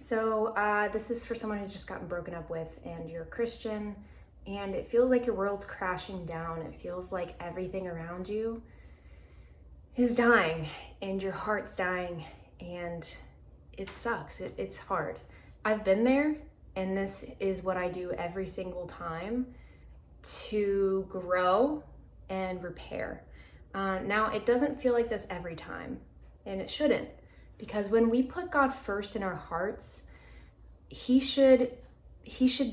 This is for someone who's just gotten broken up with and you're a Christian and it feels like your world's crashing down. It feels like everything around you is dying and your heart's dying and it sucks. It's hard. I've been there, and this is what I do every single time to grow and repair. Now, it doesn't feel like this every time, and it shouldn't, because when we put God first in our hearts, He should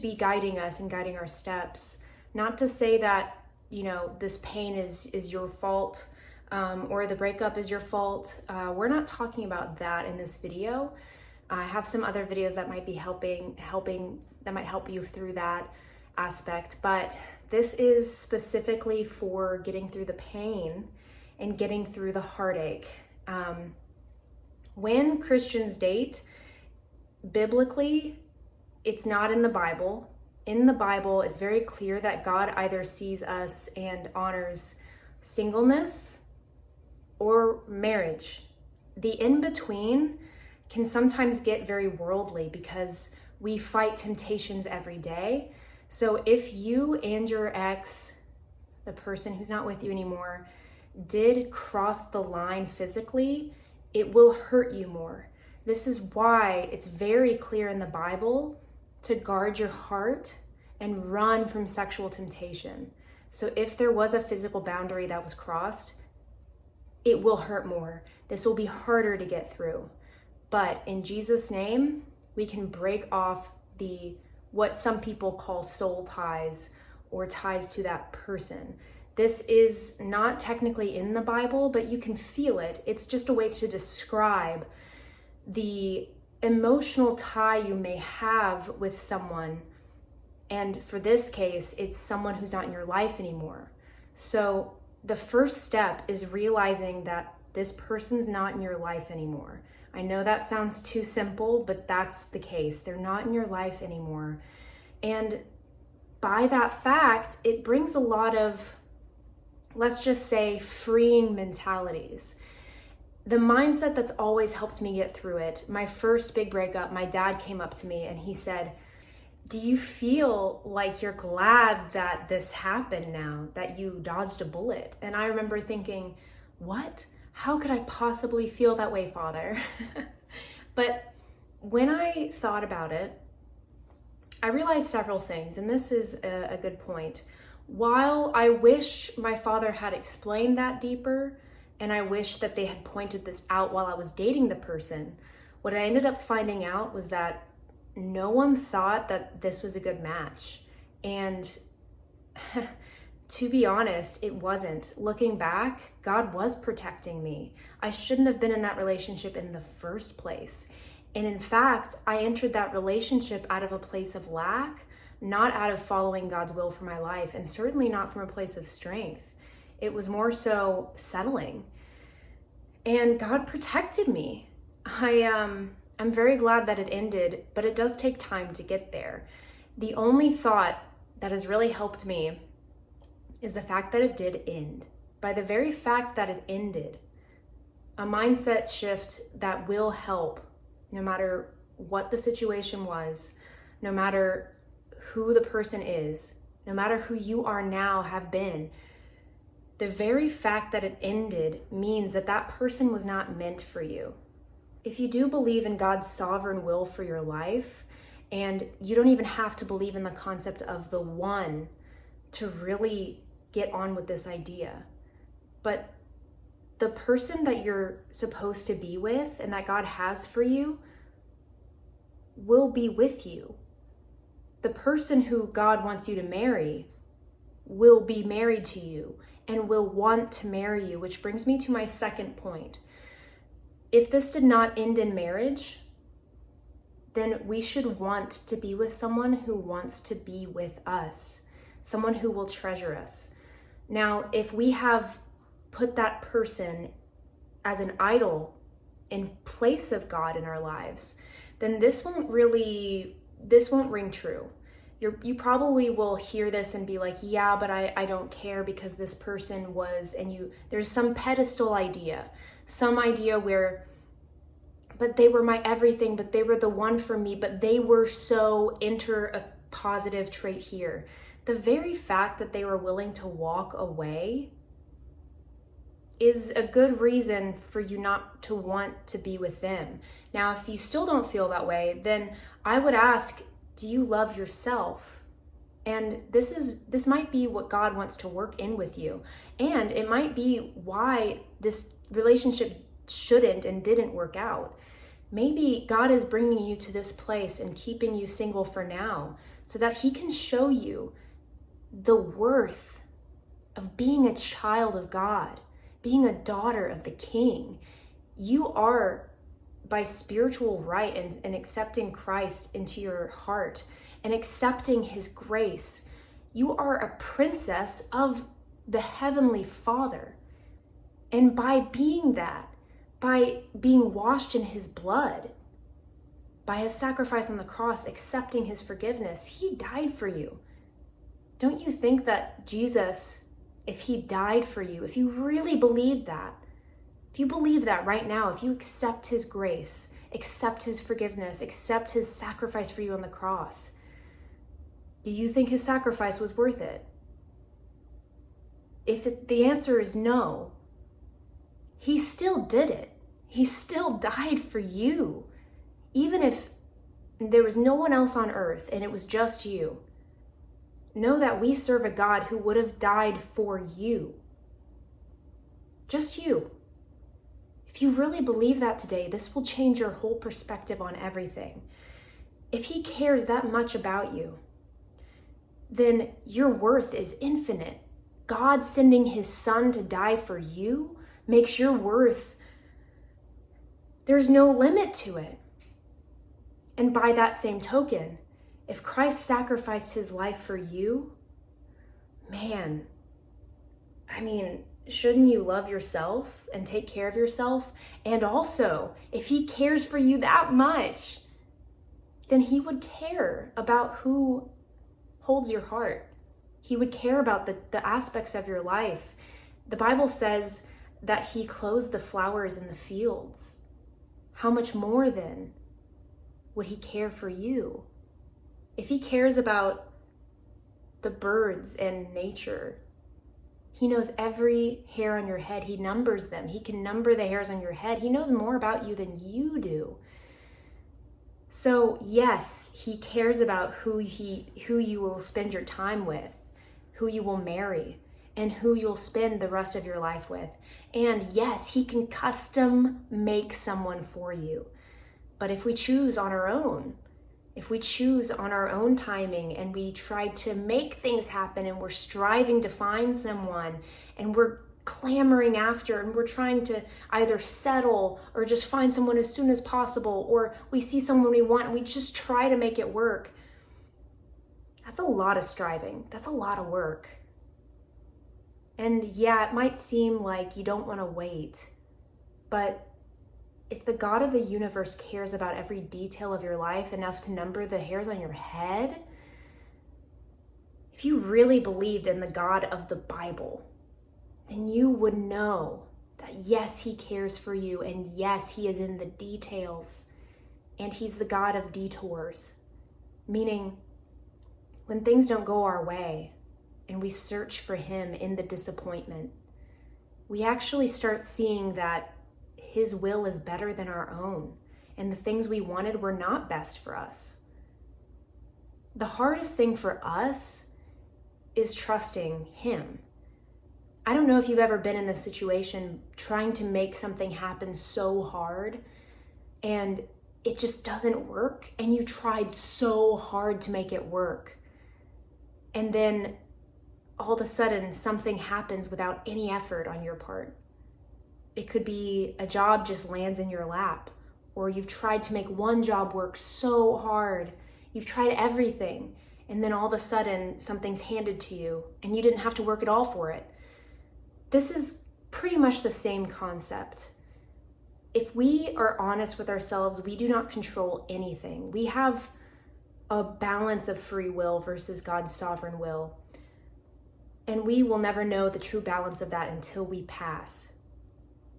be guiding us and guiding our steps. Not to say that, this pain is your fault, or the breakup is your fault. We're not talking about that in this video. I have some other videos that might be helping that might help you through that aspect, but this is specifically for getting through the pain and getting through the heartache. When Christians date, biblically, it's not in the Bible. In the Bible, it's very clear that God either sees us and honors singleness or marriage. The in-between can sometimes get very worldly because we fight temptations every day. So if you and your ex, the person who's not with you anymore, did cross the line physically, it will hurt you more. This is why it's very clear in the Bible to guard your heart and run from sexual temptation. So if there was a physical boundary that was crossed, it will hurt more. This will be harder to get through. But in Jesus' name, we can break off what some people call soul ties or ties to that person. This is not technically in the Bible, but you can feel it. It's just a way to describe the emotional tie you may have with someone. And for this case, it's someone who's not in your life anymore. So the first step is realizing that this person's not in your life anymore. I know that sounds too simple, but that's the case. They're not in your life anymore. And by that fact, it brings a lot of, let's just say, freeing mentalities. The mindset that's always helped me get through it, my first big breakup, my dad came up to me and he said, "Do you feel like you're glad that this happened now, that you dodged a bullet?" And I remember thinking, what? How could I possibly feel that way, Father? But when I thought about it, I realized several things, and this is a good point. While I wish my father had explained that deeper, and I wish that they had pointed this out while I was dating the person, what I ended up finding out was that no one thought that this was a good match. And to be honest, it wasn't. Looking back, God was protecting me. I shouldn't have been in that relationship in the first place. And in fact, I entered that relationship out of a place of lack, not out of following God's will for my life, and certainly not from a place of strength. It was more so settling. And God protected me. I'm very glad that it ended, but it does take time to get there. The only thought that has really helped me is the fact that it did end. By the very fact that it ended, a mindset shift that will help no matter what the situation was, no matter who the person is, no matter who you are now, have been. The very fact that it ended means that that person was not meant for you. If you do believe in God's sovereign will for your life, and you don't even have to believe in the concept of the one to really get on with this idea, but the person that you're supposed to be with and that God has for you will be with you. The person who God wants you to marry will be married to you and will want to marry you, which brings me to my second point. If this did not end in marriage, then we should want to be with someone who wants to be with us, someone who will treasure us. Now, if we have put that person as an idol in place of God in our lives, then this won't ring true. You probably will hear this and be like, yeah, but I don't care because this person was, and there's some pedestal idea, some idea where but they were my everything, but they were the one for me, but they were so, enter a positive trait here. The very fact that they were willing to walk away is a good reason for you not to want to be with them. Now, if you still don't feel that way, then I would ask, do you love yourself? And this might be what God wants to work in with you. And it might be why this relationship shouldn't and didn't work out. Maybe God is bringing you to this place and keeping you single for now so that he can show you the worth of being a child of God, being a daughter of the King. You are, by spiritual right and accepting Christ into your heart and accepting his grace, you are a princess of the Heavenly Father. And by being that, by being washed in his blood, by his sacrifice on the cross, accepting his forgiveness, he died for you. Don't you think that Jesus, if he died for you, if you really believe that, if you believe that right now, if you accept his grace, accept his forgiveness, accept his sacrifice for you on the cross, do you think his sacrifice was worth it? The answer is no, he still did it. He still died for you. Even if there was no one else on earth and it was just you, know that we serve a God who would have died for you. Just you. If you really believe that today, this will change your whole perspective on everything. If he cares that much about you, then your worth is infinite. God sending his son to die for you makes your worth, there's no limit to it. And by that same token, if Christ sacrificed his life for you, man, shouldn't you love yourself and take care of yourself? And also, if he cares for you that much, then he would care about who holds your heart. He would care about the aspects of your life. The Bible says that he clothes the flowers in the fields. How much more then would he care for you? If he cares about the birds and nature, he knows every hair on your head. He numbers them. He can number the hairs on your head. He knows more about you than you do. So yes, he cares about who you will spend your time with, who you will marry, and who you'll spend the rest of your life with. And yes, he can custom make someone for you. But if we choose on our own, if we choose on our own timing and we try to make things happen and we're striving to find someone and we're clamoring after and we're trying to either settle or just find someone as soon as possible, or we see someone we want and we just try to make it work, that's a lot of striving. That's a lot of work. And yeah, it might seem like you don't want to wait, but if the God of the universe cares about every detail of your life enough to number the hairs on your head, if you really believed in the God of the Bible, then you would know that yes, he cares for you, and yes, he is in the details, and he's the God of detours, meaning when things don't go our way and we search for him in the disappointment, we actually start seeing that his will is better than our own, and the things we wanted were not best for us. The hardest thing for us is trusting him. I don't know if you've ever been in this situation trying to make something happen so hard and it just doesn't work, and you tried so hard to make it work. And then all of a sudden something happens without any effort on your part. It could be a job just lands in your lap, or you've tried to make one job work so hard. You've tried everything, and then all of a sudden something's handed to you and you didn't have to work at all for it. This is pretty much the same concept. If we are honest with ourselves, we do not control anything. We have a balance of free will versus God's sovereign will. And we will never know the true balance of that until we pass.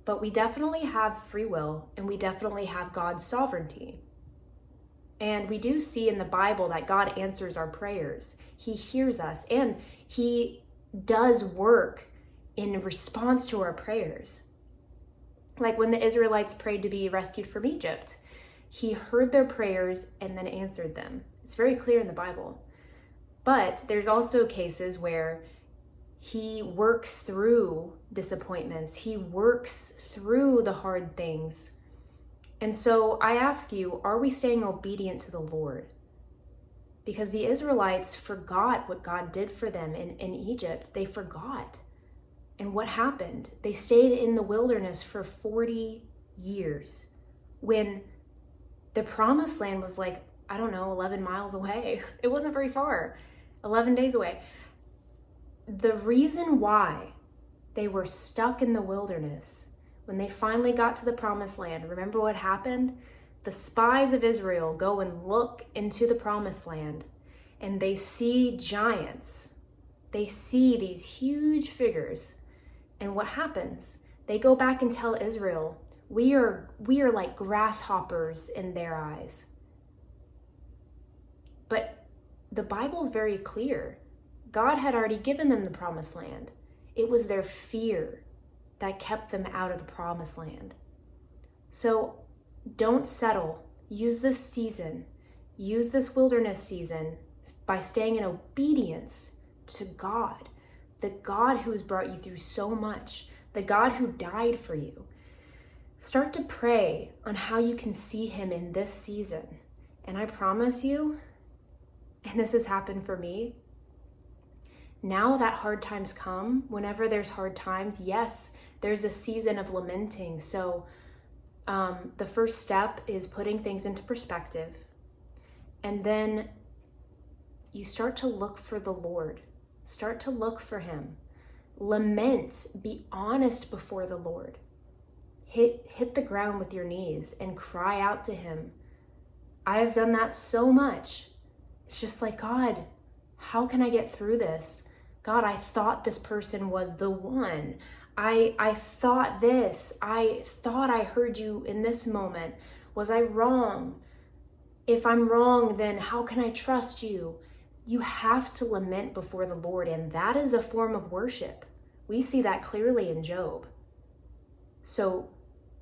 but we definitely have free will, and we definitely have God's sovereignty. And we do see in the Bible that God answers our prayers. He hears us, and he does work in response to our prayers. Like when the Israelites prayed to be rescued from Egypt, he heard their prayers and then answered them. It's very clear in the Bible. But there's also cases where he works through disappointments. He works through the hard things. And so I ask you, are we staying obedient to the Lord? Because the Israelites forgot what God did for them in Egypt. They forgot. And what happened? They stayed in the wilderness for 40 years when the promised land was like, 11 miles away. It wasn't very far, 11 days away. The reason why they were stuck in the wilderness, when they finally got to the promised land, remember what happened? The spies of Israel go and look into the promised land, and they see giants. They see these huge figures. And what happens? They go back and tell Israel, we are like grasshoppers in their eyes. But the Bible's very clear. God had already given them the promised land. It was their fear that kept them out of the promised land. So don't settle. Use this season. Use this wilderness season by staying in obedience to God, the God who has brought you through so much, the God who died for you. Start to pray on how you can see him in this season. And I promise you, and this has happened for me, now that hard times come, whenever there's hard times, yes, there's a season of lamenting. So the first step is putting things into perspective. And then you start to look for the Lord. Start to look for him. Lament. Be honest before the Lord. Hit the ground with your knees and cry out to him. I have done that so much. It's just like, God, how can I get through this? God, I thought this person was the one. I thought this. I thought I heard you in this moment. Was I wrong? If I'm wrong, then how can I trust you? You have to lament before the Lord, and that is a form of worship. We see that clearly in Job. So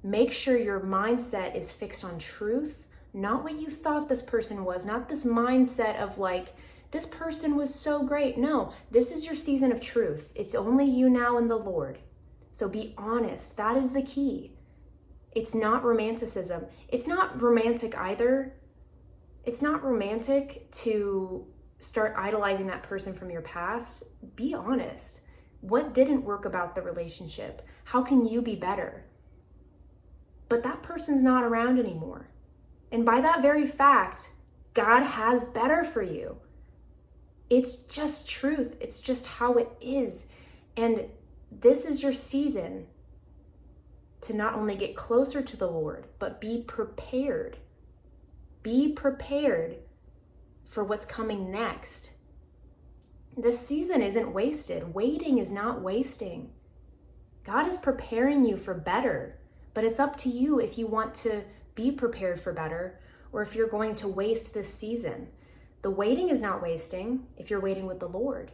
make sure your mindset is fixed on truth, not what you thought this person was, not this mindset of like, this person was so great. No, this is your season of truth. It's only you now and the Lord. So be honest. That is the key. It's not romanticism. It's not romantic either. It's not romantic to start idolizing that person from your past. Be honest. What didn't work about the relationship? How can you be better? But that person's not around anymore. And by that very fact, God has better for you. It's just truth. It's just how it is. And this is your season to not only get closer to the Lord, but be prepared. Be prepared for what's coming next. This season isn't wasted. Waiting is not wasting. God is preparing you for better, but it's up to you if you want to be prepared for better or if you're going to waste this season. The waiting is not wasting if you're waiting with the Lord.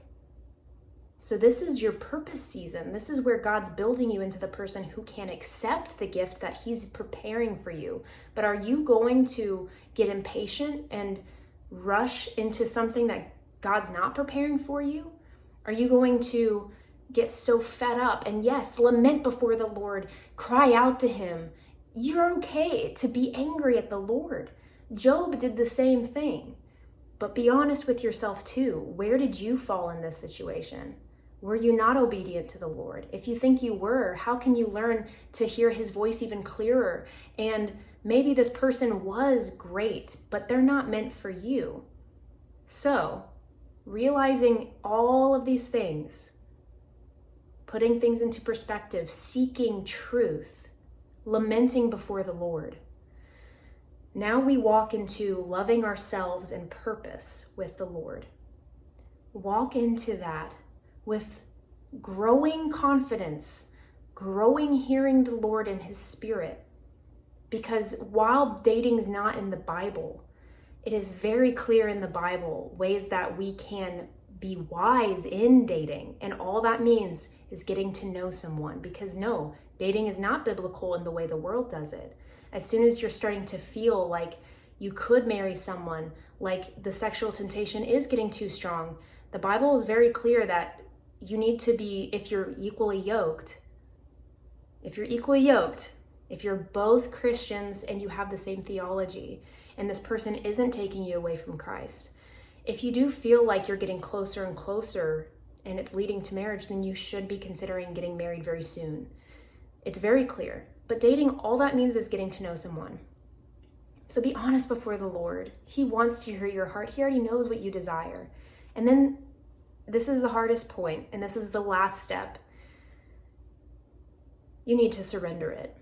So this is your purpose season. This is where God's building you into the person who can accept the gift that he's preparing for you. But are you going to get impatient and rush into something that God's not preparing for you? Are you going to get so fed up and yes, lament before the Lord, cry out to him? You're okay to be angry at the Lord. Job did the same thing. But be honest with yourself too. Where did you fall in this situation? Were you not obedient to the Lord? If you think you were, how can you learn to hear his voice even clearer? And maybe this person was great, but they're not meant for you. So, realizing all of these things, putting things into perspective, seeking truth, lamenting before the Lord. Now we walk into loving ourselves and purpose with the Lord. Walk into that with growing confidence, growing, hearing the Lord and his Spirit. Because while dating is not in the Bible, it is very clear in the Bible ways that we can be wise in dating. And all that means is getting to know someone. Because no, dating is not biblical in the way the world does it. As soon as you're starting to feel like you could marry someone, like the sexual temptation is getting too strong, the Bible is very clear that you need to be, if you're equally yoked, if you're both Christians and you have the same theology, and this person isn't taking you away from Christ, if you do feel like you're getting closer and closer and it's leading to marriage, then you should be considering getting married very soon. It's very clear. But dating, all that means is getting to know someone. So be honest before the Lord. He wants to hear your heart. He already knows what you desire. And then this is the hardest point, and this is the last step. You need to surrender it.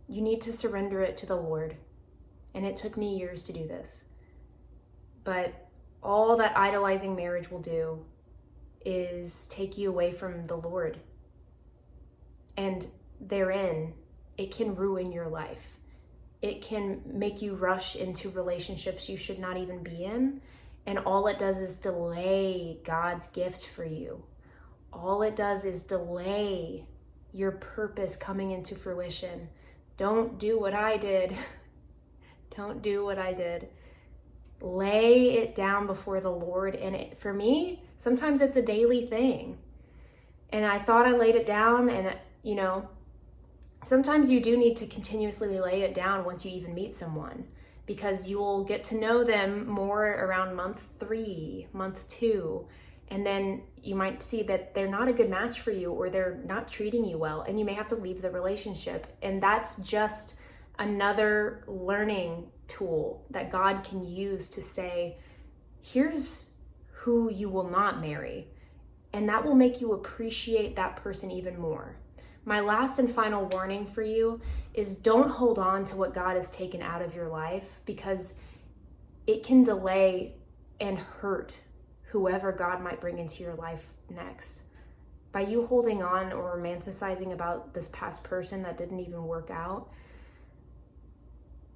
You need to surrender it to the Lord. And it took me years to do this. But all that idolizing marriage will do is take you away from the Lord. And therein, it can ruin your life. It can make you rush into relationships you should not even be in. And all it does is delay God's gift for you. All it does is delay your purpose coming into fruition. Don't do what I did. Don't do what I did. Lay it down before the Lord. And for me, sometimes it's a daily thing. And I thought I laid it down, and sometimes you do need to continuously lay it down once you even meet someone, because you will get to know them more around month 3, month 2, and then you might see that they're not a good match for you, or they're not treating you well, and you may have to leave the relationship. And that's just another learning tool that God can use to say, here's who you will not marry. And that will make you appreciate that person even more. My last and final warning for you is don't hold on to what God has taken out of your life, because it can delay and hurt whoever God might bring into your life next. By you holding on or romanticizing about this past person that didn't even work out,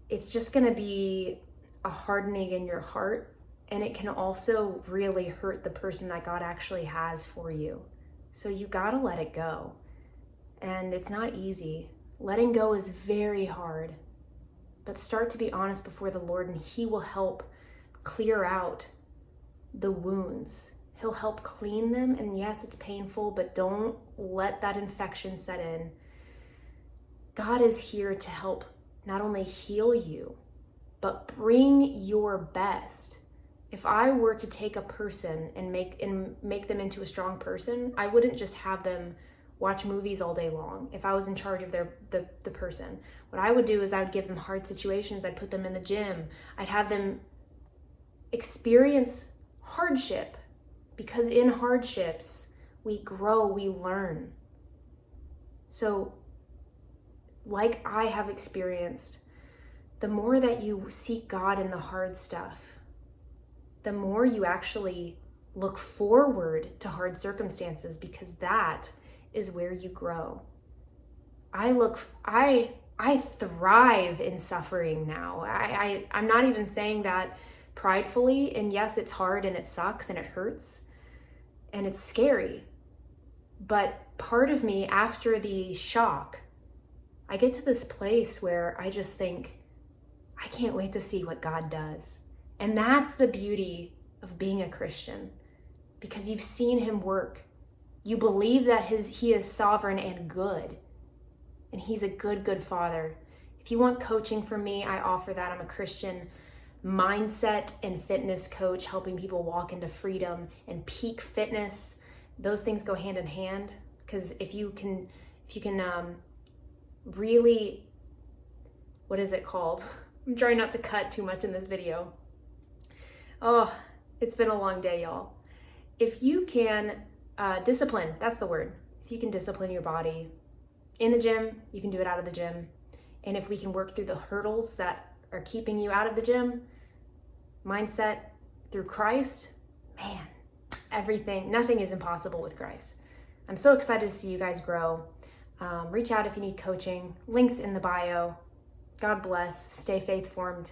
it's just going to be a hardening in your heart, and it can also really hurt the person that God actually has for you. So you got to let it go. And it's not easy. Letting go is very hard. But start to be honest before the Lord, and He will help clear out the wounds. He'll help clean them. And yes, it's painful, but don't let that infection set in. God is here to help not only heal you, but bring your best. If I were to take a person and make them into a strong person, I wouldn't just have them watch movies all day long. If I was in charge of the person, what I would do is I would give them hard situations. I'd put them in the gym. I'd have them experience hardship, because in hardships we grow, we learn. So like I have experienced, the more that you seek God in the hard stuff, the more you actually look forward to hard circumstances, because that is where you grow. I thrive in suffering now. I'm not even saying that pridefully. And yes, it's hard and it sucks and it hurts and it's scary. But part of me, after the shock, I get to this place where I just think, I can't wait to see what God does. And that's the beauty of being a Christian, because you've seen Him work. You believe that He is sovereign and good, and He's a good Father. If you want coaching from me, I offer that. I'm a Christian mindset and fitness coach, helping people walk into freedom and peak fitness. Those things go hand in hand, because if you can really, what is it called? I'm trying not to cut too much in this video. Oh, it's been a long day, y'all. If you can discipline, that's the word. If you can discipline your body in the gym, you can do it out of the gym. And if we can work through the hurdles that are keeping you out of the gym, mindset through Christ, man, nothing is impossible with Christ. I'm so excited to see you guys grow. Reach out if you need coaching. Links in the bio. God bless. Stay faith formed.